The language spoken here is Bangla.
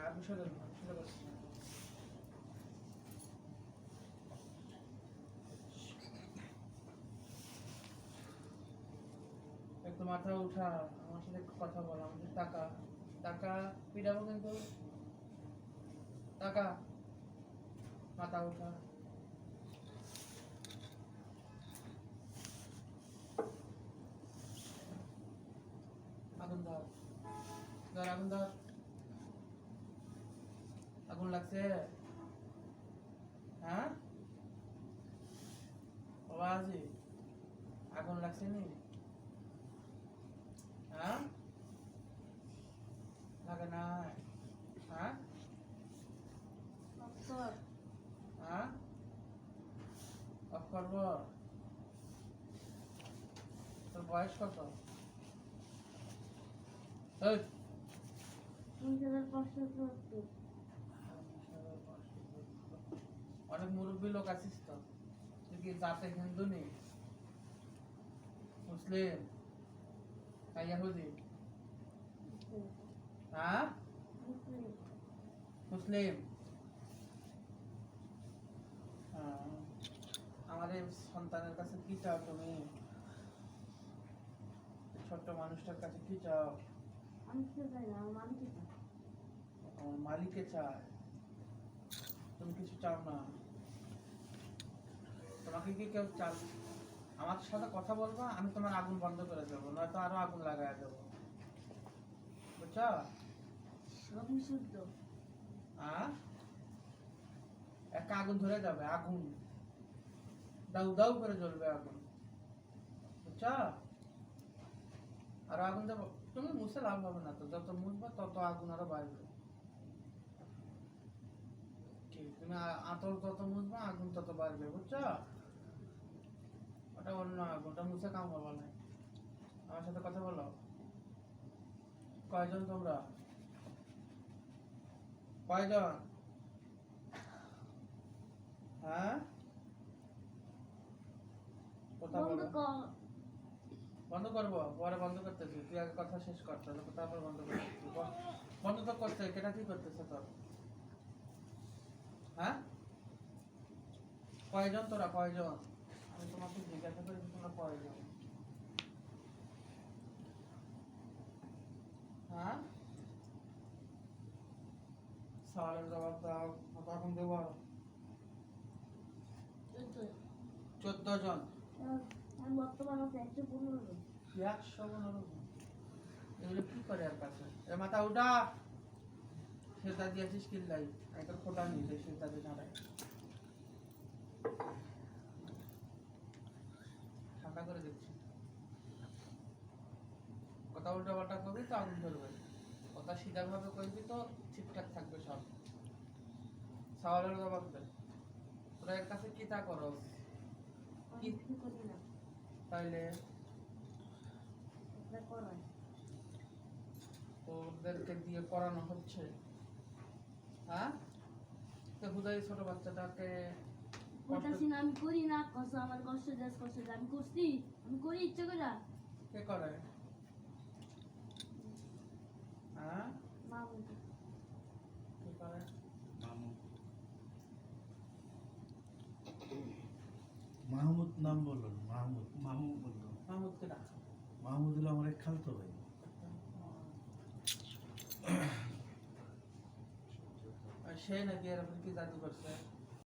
আমি সরে একটু মাথা উঠা, আমার সাথে একটু কথা বল, আমাদের টাকা টাকা পিটাবো কিন্তু, টাকা মাথা উঠা। আগুন ধর, ধর আগুন ধর, আগুন লাগছে। হ্যাঁ বাবা আজি আগুন লাগছে নি? হ্যাঁ লাগে না? হ্যাঁ হ্যাঁ অফ করবো? তোর বয়স কত? এই অনেক মুরব্বী লোক আছিস তো, তুই কি জাতে হিন্দু নি, মুসলিম না ইহুদি? হ্যাঁ মুসলিম। আমাদের সন্তানের কাছে কি চাও তুমি? ছোট্ট মানুষটার কাছে কি চাও? আমার মালিকে চায়, তুমি কিছু চাও না? তোমাকে কি কেউ চাল? আমার সাথে কথা বলবা, আমি তোমার আগুন বন্ধ করে দেবো, নয়তো আরো আগুন লাগাই দেবো, বুঝছো? একটা আগুন ধরে যাবে, আগুন দাউ দাউ করে জ্বলবে আগুন, বুঝছো? আর আগুন দেবো, তুমি মুছে লাভ হবে না তো, যত মুছবা তত আগুন আরো বাড়বে। তুমি আতর যত মুছবা আগুন তত বাড়বে, বুঝছো? ওটা অন্য আগুনটা মুছে কাম হবে না। আমার সাথে কথা বলো। কয়জন তোমরা? কয়জন? হ্যাঁ কথা বলো। বন্ধ করবো, পরে বন্ধ করতেছি, তুই আগে কথা শেষ কর, তারপর বন্ধ করতেছি। বন্ধ তো করতে, কেটা কি করতেছে তোর? হ্যাঁ কয়জন তোরা, কয়জন? আমি তোমাকে জিজ্ঞাসা করি তোমরা কয়জন? হ্যাঁ সওয়ালের জবাব দাও, তখন দেবো। 14 জন। বর্তমান আছে 115 জন। 115 জন এগুলো কি করে আর কাছে? এ মাথা উঠা, সেটা দিয়েছিস কিল্লাই, একটা খোটা নিয়ে সেটা দিয়ে দাঁড়ায়। ঠান্ডা করে দিচ্ছি, কথা উল্টা পাল্টা করবি তো আগুন ধরবে, কথা সিধা ভাবে করবি তো ঠিকঠাক থাকবে সব। সওয়ালের জবাব দে, তোরা এর কাছে কি তা করো? তাইলে ওদেরকে দিয়ে করানো হচ্ছে? হ্যাঁ তো হুদাই ছোট বাচ্চাটাকে আমি করি না, কষ্ট আমার কষ্ট দেশ কষ্ট আমি করছি, আমি করি ইচ্ছা করে। কে করে? হ্যাঁ মামু কে করে? মাহমুদ নাম বললো, মাহমুদ মামু বললো। মাহমুদ কে ডাক? মাহমুদ হলো আমার এক খালতো ভাই। সে নাকি এরকম কি জাদু করছে?